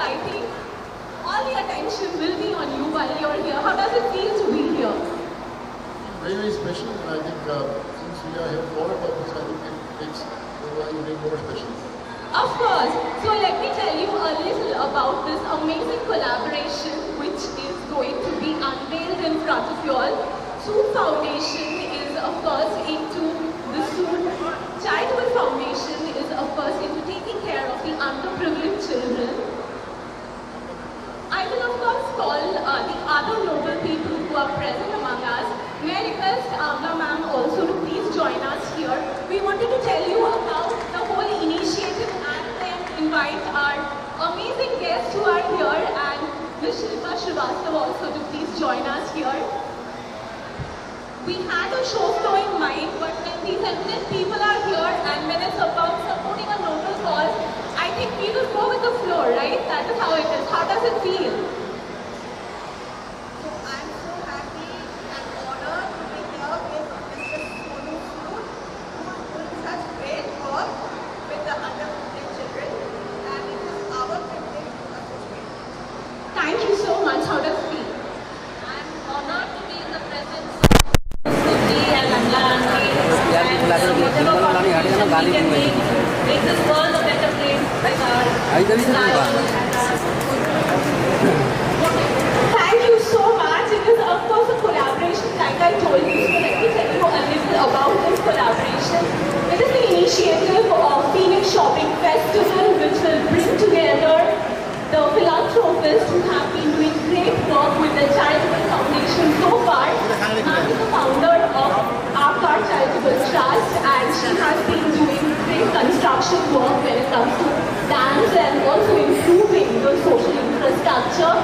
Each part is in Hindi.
I think all the attention will be on you while you're here. How does it feel to be here? Very, very special. I think since we are here for a purpose, I think it makes the evening more special. Of course. So let me tell you a little about this amazing collaboration which is going to be unveiled in front of you all. Sood Foundation is of course into the Sood Charitable Foundation is of course into taking care of the underprivileged children. I will of course call the other noble people who are present among us. May I request Amna ma'am also to please join us here. We wanted to tell you about the whole initiative and then invite our amazing guests who are here and Ms. Shilpa Srivastava also to please join us here. We had a show flow in mind, but when these eminent people are here and when it's about supporting a noble cause, I think we will go with the flow, right? That is how it is. How does it feel? So I'm so happy and honored to be here with Mr. Sonu Sood, who is doing such great work with the underprivileged children, and it is our privilege to associate. Thank you so much. How does it feel? I'm honored to be in the presence of Suji and Amla Aunty and whatever contribution we can make this world a better place with our Thank you so much. It is of course a collaboration like I told you. So let me tell you a little about this collaboration. It is the initiative of Phoenix Shopping Festival which will bring together the philanthropists who have been doing great work with the Charitable Foundation so far. I'm the founder of Aakaar Charitable Trust and she has been doing great construction work when it comes to dams and also improving the social infrastructure.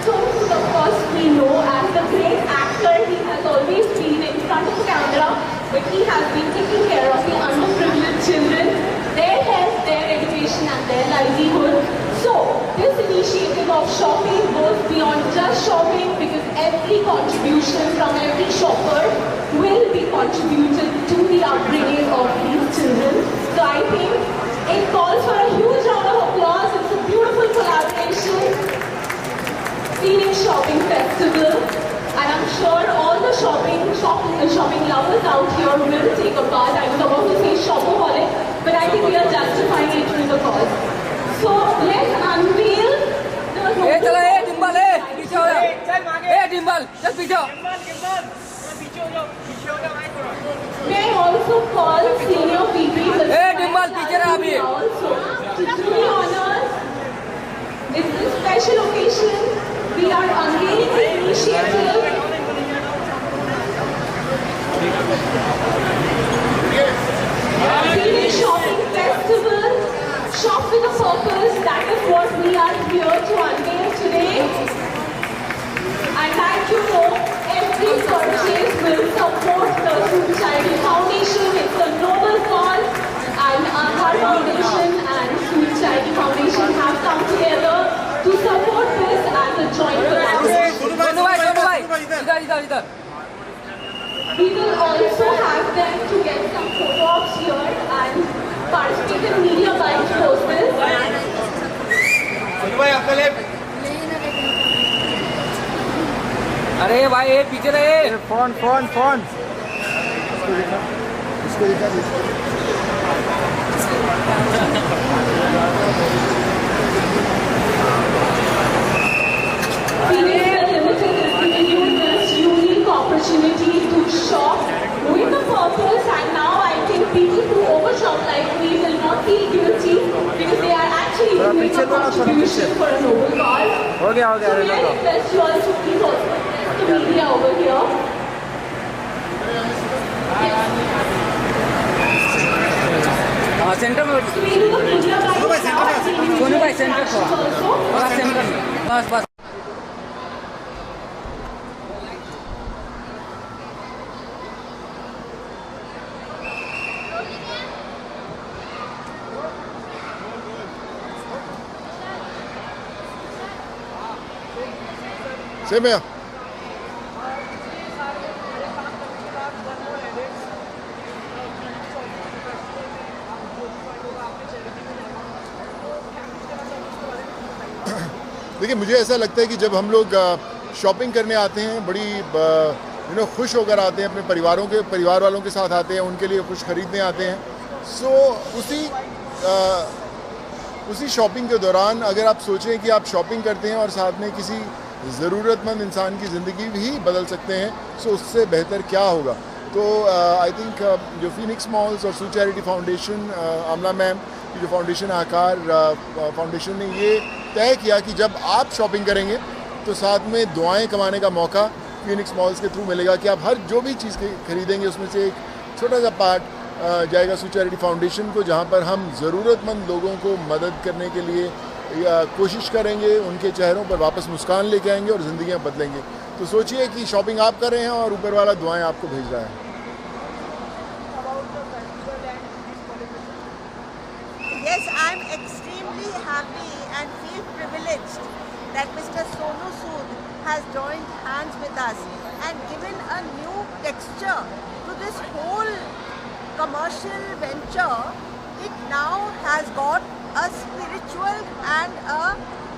So of course we know as the great actor he has always been in front of the camera, but he has been taking care of the underprivileged children, their health, their education and their livelihood. So this initiative of shopping goes beyond just shopping because every contribution from every shopper will be contributed to the upbringing of these children. So I think it calls for a huge round of applause. It's a beautiful collaboration. Phoenix Shopping Festival, and I'm sure all the shopping lovers out here will take a part. I was about to say shopaholic, but I think we are justifying it through the cause. So let's unveil the May I also call senior people also to do the honors. It's a special occasion. We are unveiling the initiative. Phoenix Shopping Festival, Shop with a Purpose, that is what we are here to unveil today. And like you know, every purchase will support the Sood Charitable Foundation. It's a noble cause, and Aakaar Foundation and Sood Charitable Foundation have come together to support this as a joint collaboration. We will also have them to get some photo-ops here and participate in media bites process. अरे भाई ये पीछे रहे फोन फोन फोन इसको दिखा Phoenix Limited is giving you this unique opportunity to shop with a purpose, and now I think people who overshop like me will not feel guilty because they are actually doing a contribution for a noble cause. हो गया So may I request you all to please also address the media over here. Centre में सोनू भाई सेंटर थोड़ा सेंटर बस बस Same here. देखिए, मुझे ऐसा लगता है कि जब हम लोग शॉपिंग करने आते हैं, बड़ी खुश होकर आते हैं, अपने परिवार वालों के साथ आते हैं, उनके लिए कुछ खरीदने आते हैं। सो उसी शॉपिंग के दौरान अगर आप सोचें कि आप शॉपिंग करते हैं और साथ में किसी ज़रूरतमंद इंसान की ज़िंदगी भी बदल सकते हैं, सो उससे बेहतर क्या होगा। तो आई थिंक जो फीनिक्स मॉल्स और सू चैरिटी फाउंडेशन, आमला मैम की जो फाउंडेशन आकार फाउंडेशन ने ये तय किया कि जब आप शॉपिंग करेंगे तो साथ में दुआएं कमाने का मौका फीनिक्स मॉल्स के थ्रू मिलेगा कि आप हर जो भी चीज़ खरीदेंगे उसमें से एक छोटा सा पार्ट जाएगा सू चैरिटी फाउंडेशन को, जहाँ पर हम ज़रूरतमंद लोगों को मदद करने के लिए कोशिश करेंगे, उनके चेहरों पर वापस मुस्कान लेके आएंगे और ज़िंदगियाँ बदलेंगे। तो सोचिए कि शॉपिंग आप कर रहे हैं और ऊपर वाला दुआएं आपको भेज रहा है। Yes, I'm extremely happy and feel privileged that Mr. Sonu Sood has joined hands with us and given a new texture to this whole commercial venture. It now has got a spiritual and a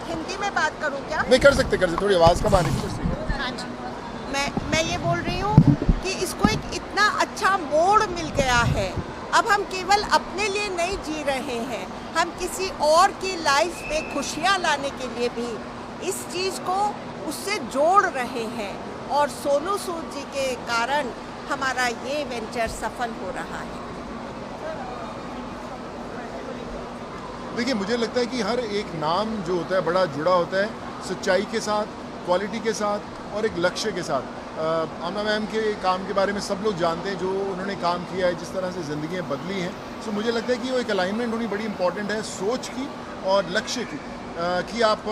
Hindi में बात करूँ क्या? नहीं, कर सकते थोड़ी आवाज़ कम आने की। हाँ जी, मैं ये बोल रही हूँ कि इसको एक इतना अच्छा मोड़ मिल गया है। अब हम केवल अपने लिए नहीं जी रहे हैं, हम किसी और की लाइफ में खुशियाँ लाने के लिए भी इस चीज़ को उससे जोड़ रहे हैं और सोनू सूद जी के कारण हमारा ये वेंचर सफल हो रहा है। देखिए, मुझे लगता है कि हर एक नाम जो होता है बड़ा जुड़ा होता है सच्चाई के साथ, क्वालिटी के साथ और एक लक्ष्य के साथ। आमना मैम के काम के बारे में सब लोग जानते हैं, जो उन्होंने काम किया है, जिस तरह से ज़िंदगियाँ बदली हैं। सो मुझे लगता है कि वो एक अलाइनमेंट होनी बड़ी इंपॉर्टेंट है सोच की और लक्ष्य की, कि आप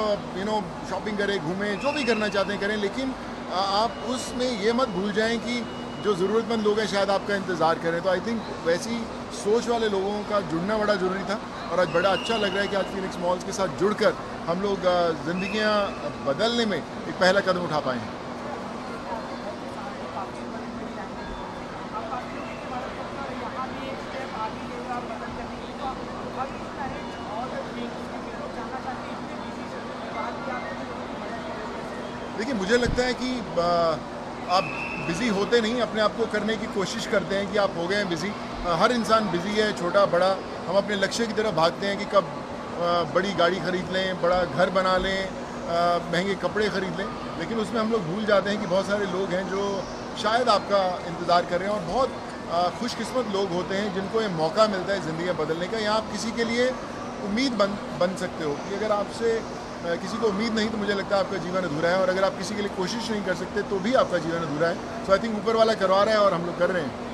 शॉपिंग करें, घूमें, जो भी करना चाहते हैं करें, लेकिन आप उसमें ये मत भूल जाएं कि जो ज़रूरतमंद लोग हैं शायद आपका इंतज़ार करें। तो आई थिंक वैसी सोच वाले लोगों का जुड़ना बड़ा ज़रूरी था और आज बड़ा अच्छा लग रहा है कि आज फीनिक्स मॉल्स के साथ जुड़कर हम लोग ज़िंदगियाँ बदलने में एक पहला कदम उठा पाए हैं। देखिए, मुझे लगता है कि आप बिज़ी होते नहीं, अपने आप को करने की कोशिश करते हैं कि आप हो गए हैं बिज़ी। हर इंसान बिज़ी है, छोटा बड़ा। हम अपने लक्ष्य की तरफ भागते हैं कि कब बड़ी गाड़ी ख़रीद लें, बड़ा घर बना लें, महंगे कपड़े ख़रीद लें, लेकिन उसमें हम लोग भूल जाते हैं कि बहुत सारे लोग हैं जो शायद आपका इंतज़ार कर रहे हैं और बहुत खुशकिस्मत लोग होते हैं जिनको ये मौका मिलता है ज़िंदगी बदलने का। यहाँ आप किसी के लिए उम्मीद बन सकते हो कि अगर आपसे किसी को उम्मीद नहीं तो मुझे लगता है आपका जीवन अधूरा है, और अगर आप किसी के लिए कोशिश नहीं कर सकते तो भी आपका जीवन अधूरा है। सो आई थिंक ऊपर वाला करवा रहा है और हम लोग कर रहे हैं।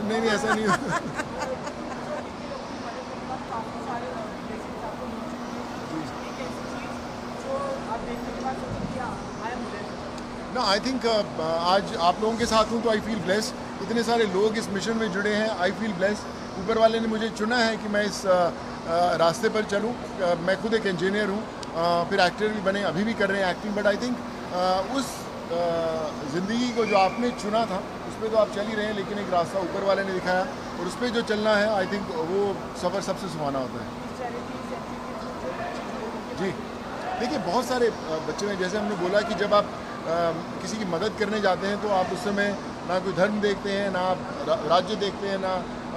नहीं, ऐसा नहीं ना। आई थिंक आज आप लोगों के साथ हूँ तो आई फील ब्लेस्ड। इतने सारे लोग इस मिशन में जुड़े हैं, आई फील ब्लेस्ड। ऊपर वाले ने मुझे चुना है कि मैं इस रास्ते पर चलूँ। मैं खुद एक इंजीनियर हूँ, फिर एक्टर भी बने, अभी भी कर रहे हैं एक्टिंग, बट आई थिंक उस ज़िंदगी को जो आपने चुना था उस पर तो आप चल ही रहे हैं, लेकिन एक रास्ता ऊपर वाले ने दिखाया और उस पर जो चलना है, आई थिंक वो सफ़र सबसे सुहाना होता है। जी, देखिए, बहुत सारे बच्चे हैं, जैसे हमने बोला कि जब आप किसी की मदद करने जाते हैं तो आप उस समय ना कोई धर्म देखते हैं, ना आप राज्य देखते हैं, ना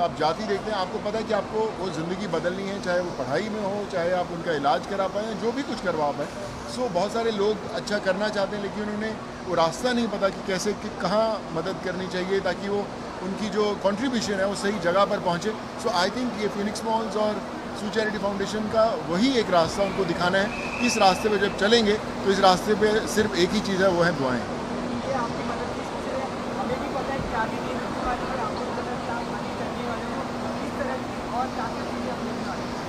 आप जाति देखते हैं। आपको पता है कि आपको वो ज़िंदगी बदलनी है, चाहे वो पढ़ाई में हो, चाहे आप उनका इलाज करा पाएँ, जो भी कुछ करवा पाएँ। सो बहुत सारे लोग अच्छा करना चाहते हैं, लेकिन उन्होंने वो रास्ता नहीं पता कि कैसे कहाँ मदद करनी चाहिए ताकि वो उनकी जो कंट्रीब्यूशन है वो सही जगह पर पहुँचे। सो आई थिंक ये फीनिक्स मॉल्स और सू चैरिटी फाउंडेशन का वही एक रास्ता उनको दिखाना है कि इस रास्ते पे जब चलेंगे तो इस रास्ते पे सिर्फ एक ही चीज़ है, वो है दुआएं।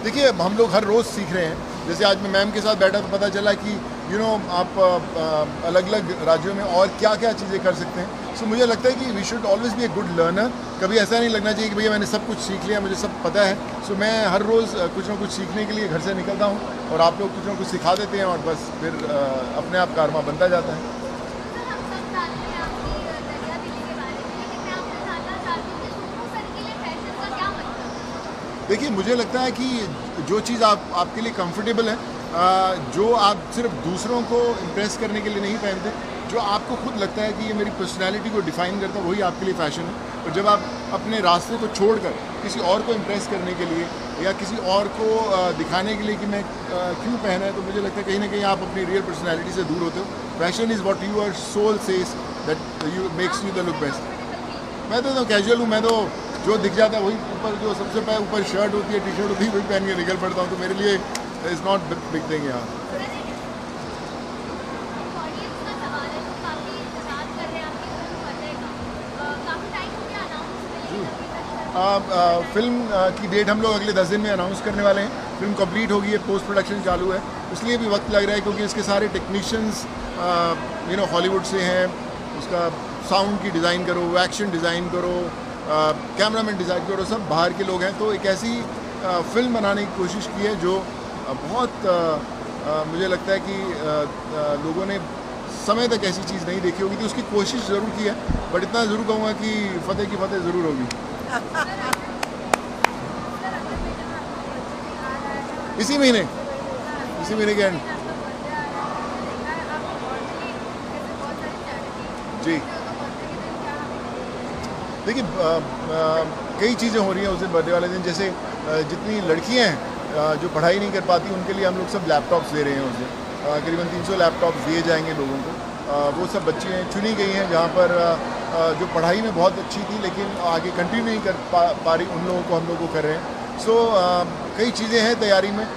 देखिए, हम लोग हर रोज़ सीख रहे हैं। जैसे आज मैं मैम के साथ बैठा तो पता चला कि आप अलग अलग राज्यों में और क्या क्या चीज़ें कर सकते हैं। सो मुझे लगता है कि we should always be a good learner. कभी ऐसा नहीं लगना चाहिए कि भैया मैंने सब कुछ सीख लिया, मुझे सब पता है। सो मैं हर रोज़ कुछ ना कुछ सीखने के लिए घर से निकलता हूँ और आप लोग कुछ ना कुछ सिखा देते हैं और बस फिर अपने आप कारवा बनता जाता है। देखिए, मुझे लगता है कि जो चीज़ आपके लिए कंफर्टेबल है, जो आप सिर्फ दूसरों को इम्प्रेस करने के लिए नहीं पहनते, जो आपको खुद लगता है कि ये मेरी पर्सनैलिटी को डिफ़ाइन करता है, वही आपके लिए फ़ैशन है। और जब आप अपने रास्ते को छोड़कर किसी और को इम्प्रेस करने के लिए या किसी और को दिखाने के लिए कि मैं क्यों पहना है, तो मुझे लगता है कहीं ना कहीं आप अपनी रियल पर्सनैलिटी से दूर होते हो। Fashion is what your soul says that you makes you the look best. मैं तो कैजुअल हूँ, मैं तो जो दिख जाता है वही ऊपर, जो सबसे पहले ऊपर शर्ट होती है, टी शर्ट होती है, वही पहन के निकल पड़ता हूँ। तो मेरे लिए इज़ नॉट बिग थिंग यहाँ। फिल्म की डेट हम लोग अगले 10 दिन में अनाउंस करने वाले हैं। फिल्म कंप्लीट होगी है, पोस्ट प्रोडक्शन चालू है, इसलिए भी वक्त लग रहा है क्योंकि इसके सारे टेक्नीशियंस हॉलीवुड से हैं। उसका साउंड की डिज़ाइन करो, एक्शन डिज़ाइन करो, कैमरामैन डिज़ाइन करो, सब बाहर के लोग हैं। तो एक ऐसी फिल्म बनाने की कोशिश की है जो बहुत मुझे लगता है कि लोगों ने समय तक ऐसी चीज़ नहीं देखी होगी, तो उसकी कोशिश ज़रूर की है। बट इतना ज़रूर कहूँगा कि फतेह की फतेह ज़रूर होगी। इसी महीने के एंड। जी, देखिए कई चीज़ें हो रही हैं उस दिन, बर्थडे वाले दिन। जैसे जितनी लड़कियां हैं जो पढ़ाई नहीं कर पाती, उनके लिए हम लोग सब लैपटॉप्स दे रहे हैं उस दिन। करीबन 300 लैपटॉप्स दिए जाएंगे लोगों को। वो सब बच्चियाँ चुनी गई हैं जहाँ पर जो पढ़ाई में बहुत अच्छी थी लेकिन आगे कंटिन्यू नहीं कर पा रही, उन लोगों को हम लोग को कर रहे हैं। सो कई चीज़ें हैं तैयारी में,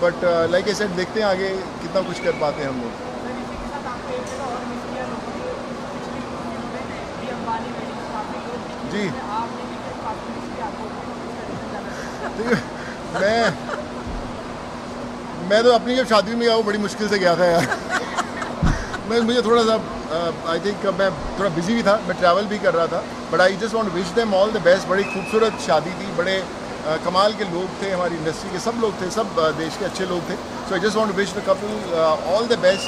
बट लाइक आई सेड, देखते हैं आगे कितना कुछ कर पाते हैं हम लोग। जी, मैं तो अपनी जब शादी में गया वो बड़ी मुश्किल से गया था यार। मुझे थोड़ा सा आई थिंक मैं थोड़ा बिजी भी था, मैं ट्रैवल भी कर रहा था। But I just want to wish them all the best. बड़ी खूबसूरत शादी थी, बड़े कमाल के लोग थे, हमारी इंडस्ट्री के सब लोग थे, सब देश के अच्छे लोग थे। So I just want to wish the couple all the best.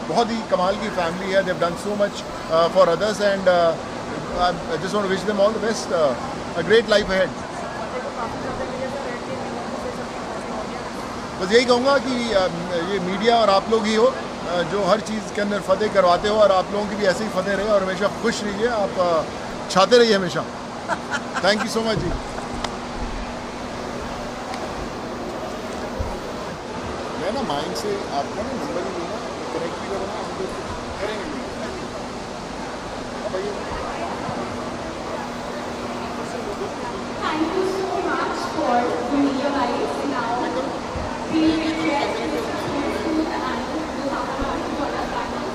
बहुत ही कमाल की फैमिली है, they have done so much for others and I just want to wish them all the best, a great life ahead. बस यही कहूँगा कि ये मीडिया और आप लोग ही हो जो हर चीज़ के अंदर फतेह करवाते हो, और आप लोगों की भी ऐसे ही फतेह रहे और हमेशा खुश रहिए, आप छाते रहिए हमेशा। थैंक यू सो मच जी। मैं ना माइंड से आपका ना नंबर ही दूँगा, कनेक्ट भी करूँगा, हम लोग करेंगे। Thank you so much for the media guys. Now we request Mr. Sonu and the Hamad to join us back on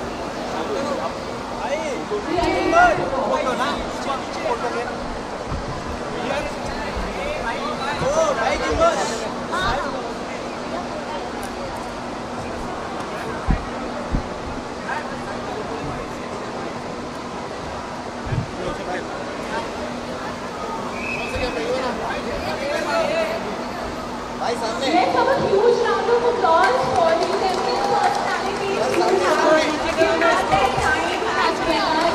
Let's have a huge round of applause for the several personalities who have given us their time as well.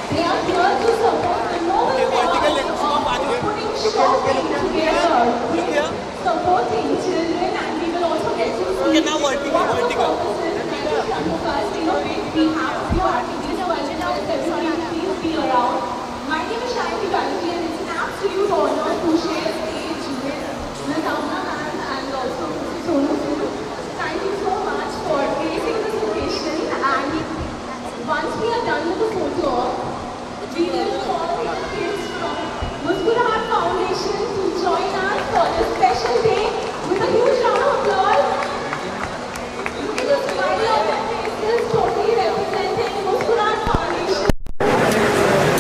They are here to support the noble cause of putting shopping together, supporting children, and we will also get to see what the purposes right in front of us. We have a few activities available now, so everybody please be around. My name is Shani Banerjee and it's an absolute honor to share stage with Ms. Amna ma'am and also Sonu Sood. Thank you so much for gracing this occasion, and once we are done with the photo op, we will call the kids from Muskurahat Foundation to join us for this special day with a huge round of applause. Look at the smile on their faces, totally representing Muskurahat Foundation.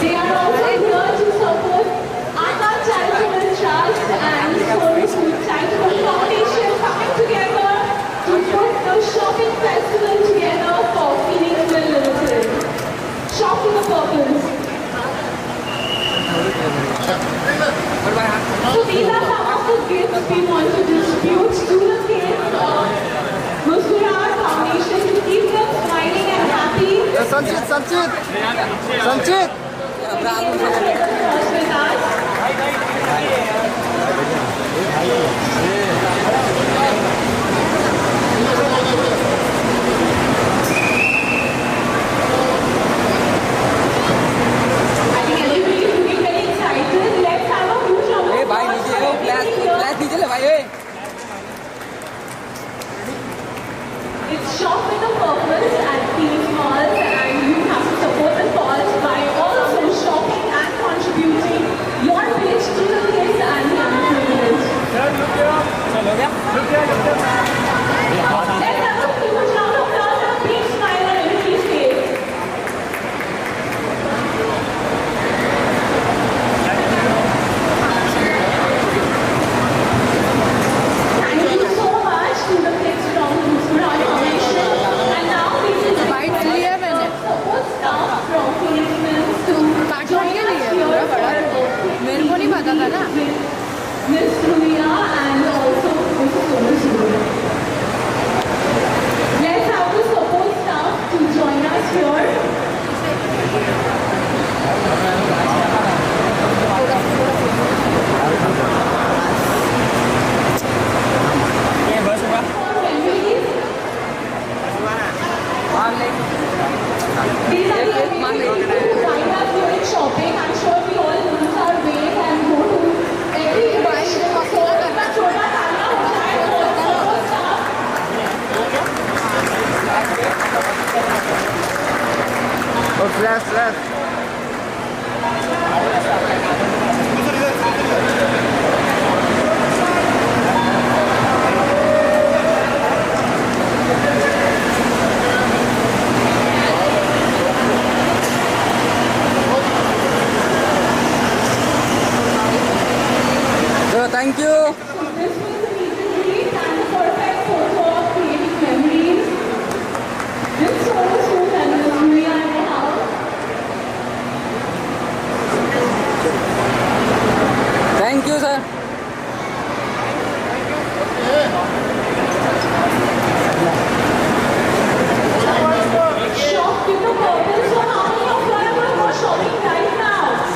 They are also here to support Aadhaar Charitable Trust and Sonu Sood Charitable Foundation coming together to put the shopping festival together for Phoenixville Limited. Shop with a purpose. So these are some of the gifts we want to distribute to the kids of Muskurahat Foundation to keep them smiling and happy. संचित With us. your village to the kids and the underprivileged. Let's have a huge round of applause and a big smile on everybody's face. Thank you so much to the kids from Gujarat Foundation. And now we will Bite लिया मैंने। support staff from Phoenix Mills to काटने के लिए पूरा बड़ा मेरे को नहीं पता था ना। Miss Ruia and also Mr. Sonu Sood. Let's have the support staff to join us here. These are the amazing people who find us during shopping. I'm sure we all lose our way and go to every direction. So, अपना छोटा तालियां हो जाए for support staff. और फ्लैश फ्लैश तो थैंक यू